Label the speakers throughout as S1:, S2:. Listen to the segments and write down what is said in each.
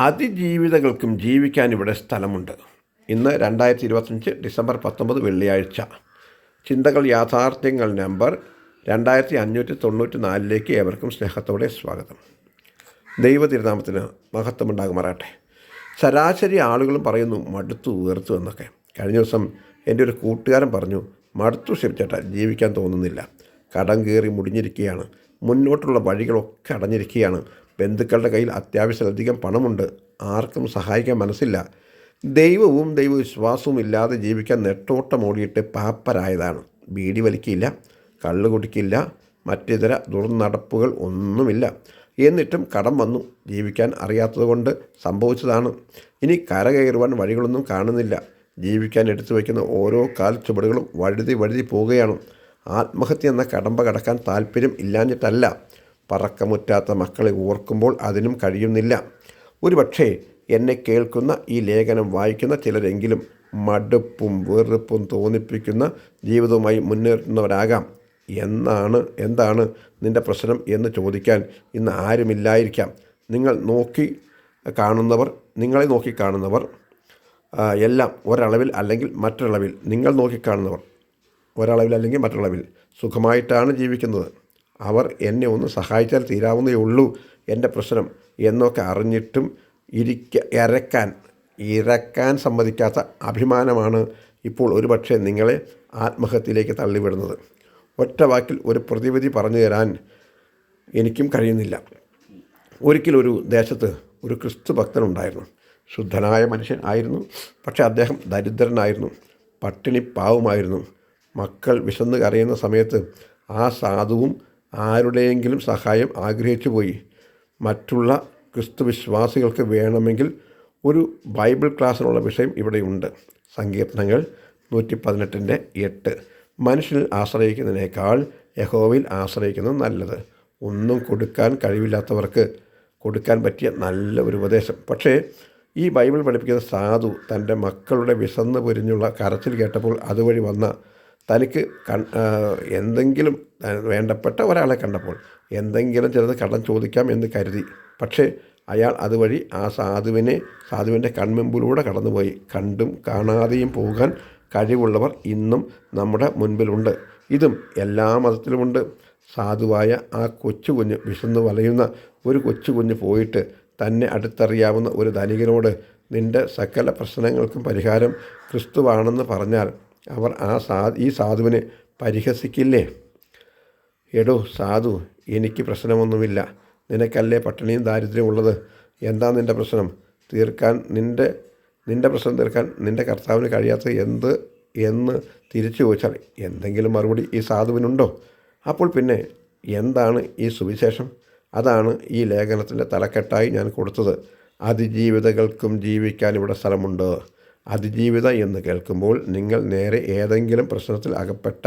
S1: അതിജീവിതകൾക്കും ജീവിക്കാൻ ഇവിടെ സ്ഥലമുണ്ട്. ഇന്ന് 2025 ഡിസംബർ 19 വെള്ളിയാഴ്ച. ചിന്തകൾ യാഥാർത്ഥ്യങ്ങൾ നമ്പർ 2594 ഏവർക്കും സ്നേഹത്തോടെ സ്വാഗതം. ദൈവ തിരുനാമത്തിന് മഹത്വമുണ്ടാകുമാറാട്ടെ. ശരാശരി ആളുകളും പറയുന്നു മടുത്തു ഉയർത്തു എന്നൊക്കെ. കഴിഞ്ഞ ദിവസം എൻ്റെ ഒരു കൂട്ടുകാരൻ പറഞ്ഞു, മടുത്തു ക്ഷമിച്ചേട്ടാ, ജീവിക്കാൻ തോന്നുന്നില്ല, കടം കയറി മുടിഞ്ഞിരിക്കുകയാണ്, മുന്നോട്ടുള്ള വഴികളൊക്കെ അടഞ്ഞിരിക്കുകയാണ്, ബന്ധുക്കളുടെ കയ്യിൽ അത്യാവശ്യത്തിലധികം പണമുണ്ട്, ആർക്കും സഹായിക്കാൻ മനസ്സില്ല, ദൈവവും ദൈവവിശ്വാസവും ഇല്ലാതെ ജീവിക്കാൻ നെട്ടോട്ടമോടിയിട്ട് പാപ്പരായതാണ്. ബീഡി വലിക്കില്ല, കള്ള് കുടിക്കില്ല, മറ്റിതര ദുർനടപ്പുകൾ ഒന്നുമില്ല. എന്നിട്ടും കടം വന്നു. ജീവിക്കാൻ അറിയാത്തതുകൊണ്ട് സംഭവിച്ചതാണ്. ഇനി കരകയറുവാൻ വഴികളൊന്നും കാണുന്നില്ല. ജീവിക്കാൻ എടുത്തു വയ്ക്കുന്ന ഓരോ കാൽ ചുവടുകളും വഴുതി പോവുകയാണ്. ആത്മഹത്യ എന്ന കടമ്പ കടക്കാൻ താല്പര്യം ഇല്ലാഞ്ഞിട്ടല്ല, പറക്കമുറ്റാത്ത മക്കളെ ഓർക്കുമ്പോൾ അതിനും കഴിയുന്നില്ല. ഒരുപക്ഷേ എന്നെ കേൾക്കുന്ന ഈ ലേഖനം വായിക്കുന്ന ചിലരെങ്കിലും മടുപ്പും വെറുപ്പും തോന്നിപ്പിക്കുന്ന ജീവിതവുമായി മുന്നേറുന്നവരാകാം. എന്താണ് നിൻ്റെ പ്രശ്നം എന്ന് ചോദിക്കാൻ ഇന്ന് ആരുമില്ലായിരിക്കാം. നിങ്ങളെ നോക്കി കാണുന്നവർ എല്ലാം ഒരളവിൽ അല്ലെങ്കിൽ മറ്റൊരളവിൽ സുഖമായിട്ടാണ് ജീവിക്കുന്നത്. അവർ എന്നെ ഒന്ന് സഹായിച്ചാൽ തീരാവുന്നേ ഉള്ളൂ എൻ്റെ പ്രശ്നം എന്നൊക്കെ അറിഞ്ഞിട്ടും ഇരക്കാൻ സമ്മതിക്കാത്ത അഭിമാനമാണ് ഇപ്പോൾ ഒരുപക്ഷെ നിങ്ങളെ ആത്മഹത്യയിലേക്ക് തള്ളിവിടുന്നത്. ഒറ്റ വാക്കിൽ ഒരു പ്രതിവിധി പറഞ്ഞു തരാൻ എനിക്കും കഴിയുന്നില്ല. ഒരിക്കലൊരു ദേശത്ത് ഒരു ക്രിസ്തു ഭക്തനുണ്ടായിരുന്നു. ശുദ്ധനായ മനുഷ്യൻ ആയിരുന്നു. പക്ഷേ അദ്ദേഹം ദരിദ്രനായിരുന്നു, പട്ടിണി പാവമായിരുന്നു. മക്കൾ വിശന്ന് കരയുന്ന സമയത്ത് ആ സാധുവും ആരുടെയെങ്കിലും സഹായം ആഗ്രഹിച്ചു പോയി. മറ്റുള്ള ക്രിസ്തു വിശ്വാസികൾക്ക് വേണമെങ്കിൽ ഒരു ബൈബിൾ ക്ലാസ്സിനുള്ള വിഷയം ഇവിടെയുണ്ട്. സങ്കീർത്തനങ്ങൾ 118:8. മനുഷ്യനിൽ ആശ്രയിക്കുന്നതിനേക്കാൾ യഹോവയിൽ ആശ്രയിക്കുന്നത് നല്ലത്. ഒന്നും കൊടുക്കാൻ കഴിവില്ലാത്തവർക്ക് കൊടുക്കാൻ പറ്റിയ നല്ല ഒരു ഉപദേശം. പക്ഷേ ഈ ബൈബിൾ പഠിപ്പിക്കുന്ന സാധു തൻ്റെ മക്കളുടെ വിശന്ന് പൊരിഞ്ഞുള്ള കരച്ചിൽ കേട്ടപ്പോൾ അതുവഴി വന്ന തനിക്ക് എന്തെങ്കിലും വേണ്ടപ്പെട്ട ഒരാളെ കണ്ടപ്പോൾ എന്തെങ്കിലും ചിലത് കടം ചോദിക്കാം എന്ന് കരുതി. പക്ഷേ അയാൾ അതുവഴി ആ സാധുവിൻ്റെ കൺമുമ്പിലൂടെ കടന്നുപോയി. കണ്ടും കാണാതെയും പോകാൻ കഴിവുള്ളവർ ഇന്നും നമ്മുടെ മുൻപിലുണ്ട്. ഇതും എല്ലാ മതത്തിലുമുണ്ട്. സാധുവായ ആ കൊച്ചുകുഞ്ഞ്, വിശന്ന് വലയുന്ന ഒരു കൊച്ചുകുഞ്ഞ് പോയിട്ട് തന്നെ അടുത്തറിയാവുന്ന ഒരു ധനികനോട് നിൻ്റെ സകല പ്രശ്നങ്ങൾക്കും പരിഹാരം ക്രിസ്തുവാണെന്ന് പറഞ്ഞാൽ അവർ ഈ സാധുവിനെ പരിഹസിക്കില്ലേ? എടോ സാധു, എനിക്ക് പ്രശ്നമൊന്നുമില്ല, നിനക്കല്ലേ പട്ടിണിയും ദാരിദ്ര്യവും ഉള്ളത്, എന്താ നിൻ്റെ പ്രശ്നം? നിൻ്റെ പ്രശ്നം തീർക്കാൻ നിൻ്റെ കർത്താവിന് കഴിയാത്തത് എന്ത് എന്ന് തിരിച്ചു ചോദിച്ചാൽ എന്തെങ്കിലും മറുപടി ഈ സാധുവിനുണ്ടോ? അപ്പോൾ പിന്നെ എന്താണ് ഈ സുവിശേഷം? അതാണ് ഈ ലേഖനത്തിൻ്റെ തലക്കെട്ടായി ഞാൻ കൊടുത്തത്. അതിജീവിതകൾക്കും ജീവിക്കാൻ ഇവിടെ സ്ഥലമുണ്ട്. അതിജീവിത എന്ന് കേൾക്കുമ്പോൾ നിങ്ങൾ നേരെ ഏതെങ്കിലും പ്രശ്നത്തിൽ അകപ്പെട്ട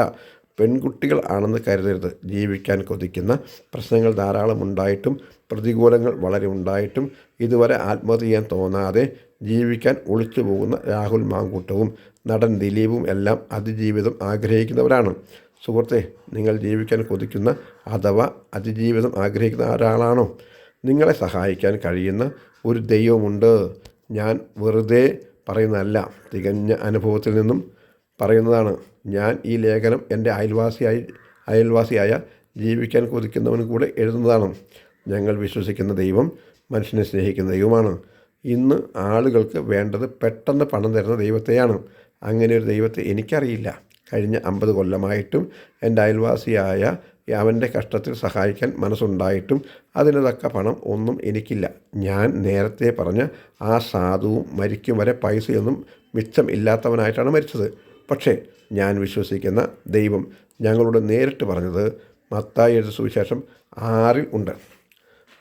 S1: പെൺകുട്ടികൾ ആണെന്ന് കരുതരുത്. ജീവിക്കാൻ കൊതിക്കുന്ന പ്രശ്നങ്ങൾ ധാരാളം ഉണ്ടായിട്ടും പ്രതികൂലങ്ങൾ വളരെ ഉണ്ടായിട്ടും ഇതുവരെ ആത്മഹത്യ ചെയ്യാൻ തോന്നാതെ ജീവിക്കാൻ ഒളിച്ചു പോകുന്ന രാഹുൽ മാങ്കൂട്ടവും നടൻ ദിലീപും എല്ലാം അതിജീവിതം ആഗ്രഹിക്കുന്നവരാണ്. സുഹൃത്തെ, നിങ്ങൾ ജീവിക്കാൻ കൊതിക്കുന്ന അഥവാ അതിജീവിതം ആഗ്രഹിക്കുന്ന ഒരാളാണോ? നിങ്ങളെ സഹായിക്കാൻ കഴിയുന്ന ഒരു ദൈവമുണ്ട്. ഞാൻ വെറുതെ പറയുന്നതല്ല, തികഞ്ഞ അനുഭവത്തിൽ നിന്നും പറയുന്നതാണ്. ഞാൻ ഈ ലേഖനം എൻ്റെ അയൽവാസിയായ ജീവിക്കാൻ കൊതിക്കുന്നവനും കൂടെ എഴുതുന്നതാണ്. ഞങ്ങൾ വിശ്വസിക്കുന്ന ദൈവം മനുഷ്യനെ സ്നേഹിക്കുന്ന ദൈവമാണ്. ഇന്ന് ആളുകൾക്ക് വേണ്ടത് പെട്ടെന്ന് പണം തരുന്ന ദൈവത്തെയാണ്. അങ്ങനെ ഒരു ദൈവത്തെ എനിക്കറിയില്ല. കഴിഞ്ഞ 50 കൊല്ലമായിട്ടും എൻ്റെ അയൽവാസിയായ അവൻ്റെ കഷ്ടത്തിൽ സഹായിക്കാൻ മനസ്സുണ്ടായിട്ടും അതിന് തക്ക പണം ഒന്നും എനിക്കില്ല. ഞാൻ നേരത്തെ പറഞ്ഞ ആ സാധുവും മരിക്കും വരെ പൈസയൊന്നും മിച്ചം ഇല്ലാത്തവനായിട്ടാണ് മരിച്ചത്. പക്ഷേ ഞാൻ വിശ്വസിക്കുന്ന ദൈവം ഞങ്ങളോട് നേരിട്ട് പറഞ്ഞത് മത്തായി എഴുതിയ സുവിശേഷം 6 ഉണ്ട്.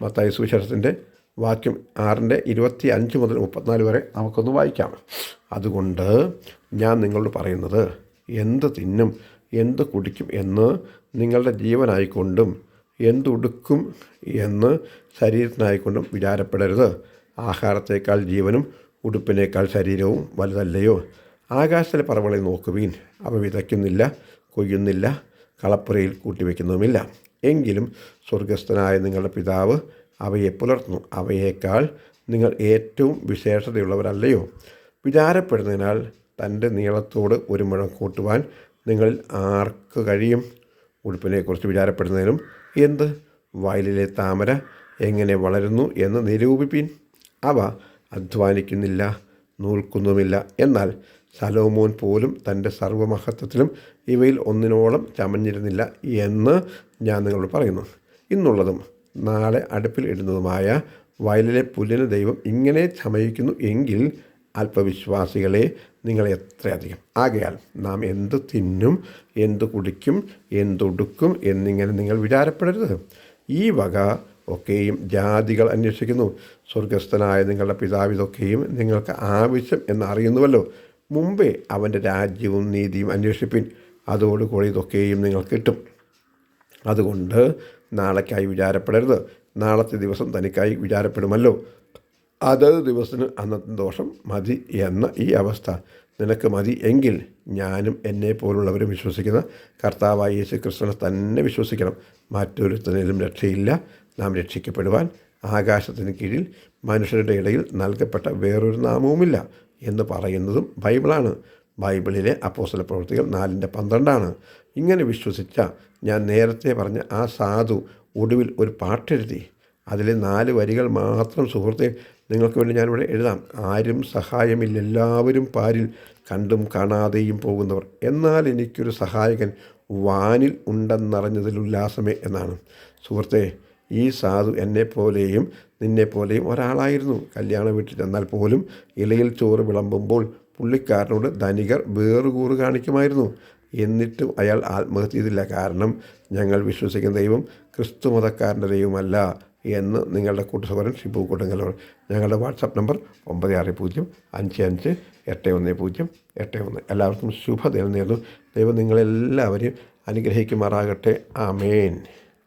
S1: മത്തായി സുവിശേഷത്തിൻ്റെ വാക്യം 6:25 മുതൽ 34 വരെ നമുക്കൊന്ന് വായിക്കാം. അതുകൊണ്ട് ഞാൻ നിങ്ങളോട് പറയുന്നത്, എന്ത് തിന്നും എന്ത് കുടിക്കും എന്ന് നിങ്ങളുടെ ജീവനായിക്കൊണ്ടും എന്തുടുക്കും എന്ന് ശരീരത്തിനായിക്കൊണ്ടും വിചാരപ്പെടരുത്. ആഹാരത്തേക്കാൾ ജീവനും ഉടുപ്പിനേക്കാൾ ശരീരവും വലുതല്ലയോ? ആകാശത്തിലെ പറവകളെ നോക്കുവീൻ, അവ വിതയ്ക്കുന്നില്ല, കൊയ്യുന്നില്ല, കളപ്പുരയിൽ കൂട്ടിവെക്കുന്നതുമില്ല. എങ്കിലും സ്വർഗസ്ഥനായ നിങ്ങളുടെ പിതാവ് അവയെ പുലർത്തുന്നു. അവയേക്കാൾ നിങ്ങൾ ഏറ്റവും വിശേഷതയുള്ളവരല്ലയോ? വിചാരപ്പെടുന്നതിനാൽ തൻ്റെ നീളത്തോട് ഒരു മുഴം കൂട്ടുവാൻ നിങ്ങളിൽ ആർക്ക് കഴിയും? ഉടുപ്പിനെക്കുറിച്ച് വിചാരപ്പെടുന്നതിനും എന്ത്? വയലിലെ താമര എങ്ങനെ വളരുന്നു എന്ന് നിരൂപിപ്പിൻ. അവ അധ്വാനിക്കുന്നില്ല, നൂൽക്കുന്നുമില്ല. എന്നാൽ ശലോമോൻ പോലും തൻ്റെ സർവ്വമഹത്വത്തിലും ഇവയിൽ ഒന്നിനോളം ചമഞ്ഞിരുന്നില്ല എന്ന് ഞാൻ നിങ്ങളോട് പറയുന്നു. ഇന്നുള്ളതും നാളെ അടുപ്പിൽ ഇടുന്നതുമായ വയലിലെ പുല്ലിന് ദൈവം ഇങ്ങനെ ചമയിക്കുന്നു എങ്കിൽ അല്പവിശ്വാസികളെ നിങ്ങൾ എത്രയധികം. ആകയാൽ നാം എന്ത് തിന്നും, എന്ത് കുടിക്കും, എന്തുടുക്കും എന്നിങ്ങനെ നിങ്ങൾ വിചാരപ്പെടരുത്. ഈ വക ഒക്കെയും ജാതികൾ അന്വേഷിക്കുന്നു. സ്വർഗസ്ഥനായ നിങ്ങളുടെ പിതാവ് ഇതൊക്കെയും നിങ്ങൾക്ക് ആവശ്യം എന്നറിയുന്നുവല്ലോ. മുമ്പേ അവൻ്റെ രാജ്യവും നീതിയും അന്വേഷിപ്പിൻ, അതോടുകൂടി ഇതൊക്കെയും നിങ്ങൾക്ക് കിട്ടും. അതുകൊണ്ട് നാളേക്കായി വിചാരപ്പെടരുത്, നാളത്തെ ദിവസം തനിക്കായി വിചാരപ്പെടുമല്ലോ. അതത് ദിവസത്തിന് അന്നത്തെ ദോഷം മതി എന്ന ഈ അവസ്ഥ നിനക്ക് മതി എങ്കിൽ ഞാനും എന്നെ പോലുള്ളവരും വിശ്വസിക്കുന്ന കർത്താവായ യേശു ക്രിസ്തുവിനെ തന്നെ വിശ്വസിക്കണം. മറ്റൊരുത്തനിലും രക്ഷയില്ല. നാം രക്ഷിക്കപ്പെടുവാൻ ആകാശത്തിന് കീഴിൽ മനുഷ്യരുടെ ഇടയിൽ നൽകപ്പെട്ട വേറൊരു നാമവുമില്ല എന്ന് പറയുന്നതും ബൈബിളാണ്. ബൈബിളിലെ അപ്പോസ്തല പ്രവൃത്തികൾ 4:12. ഇങ്ങനെ വിശ്വസിച്ച ഞാൻ നേരത്തെ പറഞ്ഞ ആ സാധു ഒടുവിൽ ഒരു പാട്ടെഴുതി. അതിലെ 4 വരികൾ മാത്രം സുഹൃത്തെ നിങ്ങൾക്ക് വേണ്ടി ഞാനിവിടെ എഴുതാം. ആരും സഹായമില്ല, എല്ലാവരും പാരിൽ, കണ്ടും കാണാതെയും പോകുന്നവർ. എന്നാൽ എനിക്കൊരു സഹായകൻ വാനിൽ ഉണ്ടെന്നറിഞ്ഞതിൽ ഉല്ലാസമേ എന്നാണ്. സുഹൃത്തെ, ഈ സാധു എന്നെപ്പോലെയും നിന്നെപ്പോലെയും ഒരാളായിരുന്നു. കല്യാണ വീട്ടിൽ ചെന്നാൽ പോലും ഇലയിൽ ചോറ് വിളമ്പുമ്പോൾ പുള്ളിക്കാരനോട് ധനികർ വേറുകൂറ് കാണിക്കുമായിരുന്നു. എന്നിട്ടും അയാൾ ആത്മഹത്യ ചെയ്തില്ല. കാരണം ഞങ്ങൾ വിശ്വസിക്കുന്ന ദൈവം ക്രിസ്തു മതക്കാരൻ്റെ ദൈവമല്ല എന്ന് നിങ്ങളുടെ കൂട്ടുസഹോദരൻ ഷിബു കൊടുങ്ങല്ലൂർ. ഞങ്ങളുടെ വാട്സാപ്പ് നമ്പർ 9655581081. എല്ലാവർക്കും ശുഭദിനം നേരുന്നു. ദൈവം നിങ്ങളെല്ലാവരെയും അനുഗ്രഹിക്കുമാറാകട്ടെ. ആമേൻ.